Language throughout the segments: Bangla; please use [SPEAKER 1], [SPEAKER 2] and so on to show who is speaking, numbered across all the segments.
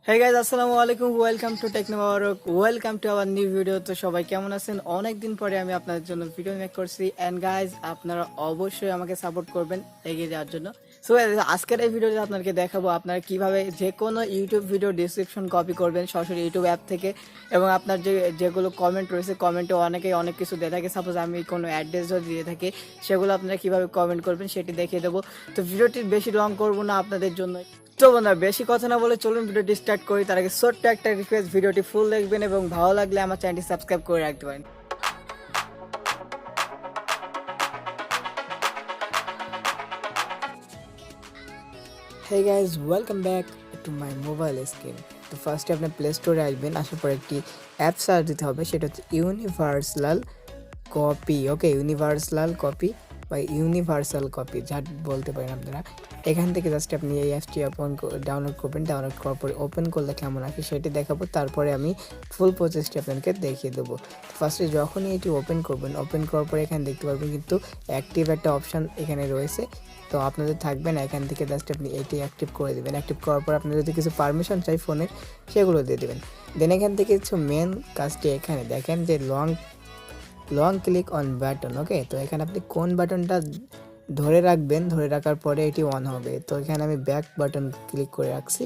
[SPEAKER 1] Hey guys, আসসালামু আলাইকুম, welcome to techno Mobarak, welcome to our new video. তো সবাই কেমন আছেন? অনেক দিন পরে আমি আপনাদের জন্য ভিডিও মেক করছি এন্ড গাইজ আপনারা অবশ্যই আমাকে সাপোর্ট করবেন এগিয়ে যাওয়ার জন্য। সো আজকের এই ভিডিওতে আপনাদেরকে দেখাবো আপনারা কিভাবে যে কোনো ইউটিউব ভিডিও ডিসক্রিপশন কপি করবেন সরাসরি ইউটিউব অ্যাপ থেকে, এবং আপনার যেগুলো কমেন্ট রয়েছে কমেন্টে অনেকেই অনেক কিছু দিয়ে থাকে। সাপোজ আমি কোনো অ্যাড্রেস যদি দিয়ে থাকি সেগুলো আপনারা কিভাবে কমেন্ট করবেন সেটি দেখিয়ে দেবো। তো ভিডিওটি বেশি লং করবো না আপনাদের জন্য। তো বন্ধুরা বেশি কথা না বলে চলুন ভিডিওটি স্টার্ট করি। তার আগে ছোট্ট একটা রিকোয়েস্ট, ভিডিওটি ফুল দেখবেন এবং ভালো লাগলে আমার চ্যানেলটি সাবস্ক্রাইব করে রাখতে পারেন। Hey guys, welcome back to my mobile screen. তো ফার্স্টে আপনি প্লে স্টোরে আসবেন, আসার পর একটি অ্যাপ সার্চ দিতে হবে, সেটা হচ্ছে ইউনিভার্সাল কপি। ওকে, ইউনিভার্সাল কপি বা ইউনিভার্সাল কপি যা বলতে পারেন আপনারা। এখান থেকে জাস্ট আপনি এই অ্যাপটি ডাউনলোড করবেন। ডাউনলোড করার পরে ওপেন করলে কেমন আসে সেটি দেখাবো, তারপরে আমি ফুল প্রসেসটি আপনাকে দেখিয়ে দেবো। ফার্স্টে যখনই এটি ওপেন করবেন, ওপেন করার পরে এখানে দেখতে পারবেন কিন্তু অ্যাক্টিভ একটা অপশান এখানে রয়েছে। তো আপনাদের থাকবে না, এখান থেকে জাস্ট আপনি এটি অ্যাক্টিভ করে দেবেন। অ্যাক্টিভ করার পর আপনার যদি কিছু পারমিশন চাই ফোনের, সেগুলো দিয়ে দেবেন। দেন এখান থেকে কিছু মেন কাজটি এখানে দেখেন যে লং ক্লিক অন বাটন। ওকে, তো এখানে আপনি কোন বাটনটা ধরে রাখবেন, ধরে রাখার পরে এটি অন হবে। তো এখানে আমি ব্যাক বাটন ক্লিক করে রাখছি।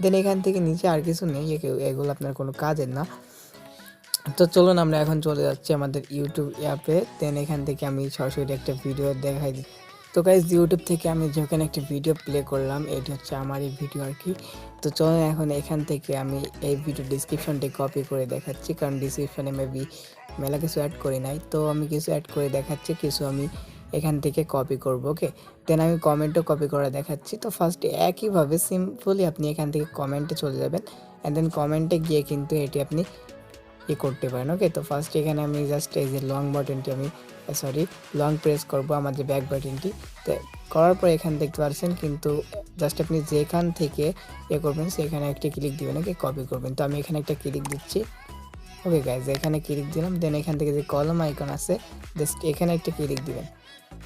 [SPEAKER 1] দেন এখান থেকে নিচে আর কিছু নেই, এগুলো আপনার কোনো কাজের না। তো চলুন আমরা এখন চলে যাচ্ছি আমাদের ইউটিউব অ্যাপে। দেন এখান থেকে আমি সরাসরি একটা ভিডিও দেখাই দিই। তো গাইজ ইউটিউব থেকে আমি যখন একটা ভিডিও প্লে করলাম, এটি হচ্ছে আমার এই ভিডিও আর কি। তো চলুন এখন এখান থেকে আমি এই ভিডিও ডিসক্রিপশনটি কপি করে দেখাচ্ছি, কারণ ডিসক্রিপশনে মেবি মেলা কিছু অ্যাড করি নাই। তো আমি কিছু অ্যাড করে দেখাচ্ছি, কিছু আমি এখান থেকে কপি করব। ওকে, দেন আমি কমেন্টও কপি করে দেখাচ্ছি। তো ফার্স্টে একইভাবে সিম্পলি আপনি এখান থেকে কমেন্টে চলে যাবেন, অ্যান্ড দেন কমেন্টে গিয়ে কিন্তু এটি আপনি করতে পারেন। ওকে, তো ফার্স্ট এখানে আমি জাস্ট এই যে লং বাটনটি লং প্রেস করব, আমার যে ব্যাক বাটনটি। তো করার পর এখানে দেখতে পাচ্ছেন কিন্তু জাস্ট আপনি যেখান থেকে করবেন সেখানে একটি ক্লিক দিবেন। ওকে, কপি করবেন। তো আমি এখানে একটা ক্লিক দিচ্ছি। ওকে গাইজ, এখানে ক্লিক দিলাম। দেন এখান থেকে যে কলম আইকন আছে জাস্ট এখানে একটা ক্লিক দিবেন।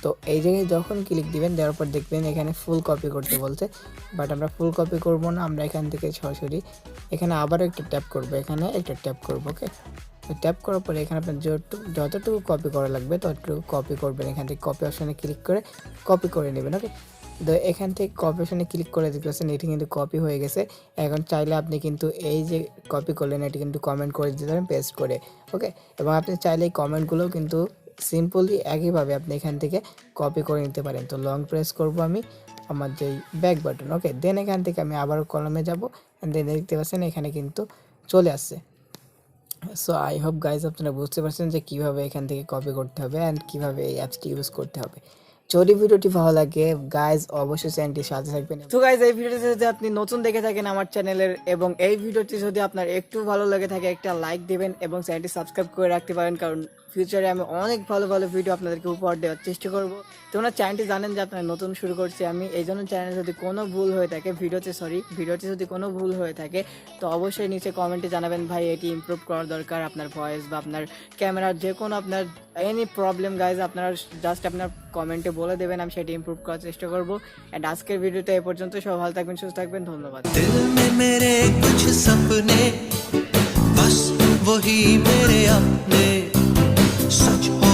[SPEAKER 1] তো এই জায়গায় যখন ক্লিক দিবেন, দেওয়ার পর দেখবেন এখানে ফুল কপি করতে বলতে, বাট আমরা ফুল কপি করব না, আমরা এখান থেকে সরাসরি এখানে আবারও একটা ট্যাপ করব, এখানে একটা ট্যাপ করব। ওকে, তো ট্যাপ করার পরে এখানে আপনার যতটুকু কপি করা লাগবে ততটুকু কপি করবেন। এখান থেকে কপি অপশানে ক্লিক করে কপি করে নেবেন। ওকে, তো এখান থেকে কপি অপশানে ক্লিক করে দেখতেছেন এটি কিন্তু কপি হয়ে গেছে। এখন চাইলে আপনি কিন্তু এই যে কপি করলেন এটি কিন্তু কমেন্ট করে দিতে পারেন পেস্ট করে। ওকে, এবং আপনি চাইলে এই কমেন্টগুলোও কিন্তু সিম্পলি একইভাবে আপনি এখান থেকে কপি করে নিতে পারেন। তো লং প্রেস করব আমি আমার যেই ব্যাক বাটন। ওকে, দেন এখান থেকে আমি আবারও কলমে যাব, দেন দেখতে পাচ্ছেন এখানে কিন্তু চলে আসছে। সো আই হোপ গাইজ আপনারা বুঝতে পারছেন যে কীভাবে এখান থেকে কপি করতে হবে অ্যান্ড কীভাবে এই অ্যাপসটি ইউজ করতে হবে। যদি ভিডিওটি ভালো লাগে গাইজ অবশ্যই চ্যানেলটির সাথে থাকবেন। তো গাইজ এই ভিডিওটি যদি আপনি নতুন দেখে থাকেন আমার চ্যানেলের, এবং এই ভিডিওটি যদি আপনার একটু ভালো লেগে থাকে একটা লাইক দিবেন এবং চ্যানেলটি সাবস্ক্রাইব করে রাখতে পারেন, কারণ ফিউচারে আমি অনেক ভালো ভালো ভিডিও আপনাদেরকে উপহার দেওয়ার চেষ্টা করব। তোমরা চ্যানেলটি জানেন যে আপনার নতুন শুরু করছি আমি, এই জন্য চ্যানেলে যদি কোনো ভুল হয়ে থাকে ভিডিওতে যদি কোনো ভুল হয়ে থাকে তো অবশ্যই নিচে কমেন্টে জানাবেন ভাই এটি ইমপ্রুভ করার দরকার, আপনার ভয়েস বা আপনার ক্যামেরার যে কোনো আপনার এনি প্রবলেম গাইজ আপনারা জাস্ট আপনার কমেন্টে বলে দেবেন, আমি সেটি ইমপ্রুভ করার চেষ্টা করবো। অ্যান্ড আজকের ভিডিওটা এ পর্যন্ত। সব ভালো থাকবেন, সুস্থ থাকবেন, ধন্যবাদ।
[SPEAKER 2] दिल में मेरे कुछ सपने, बस वही मेरे अपने सच हो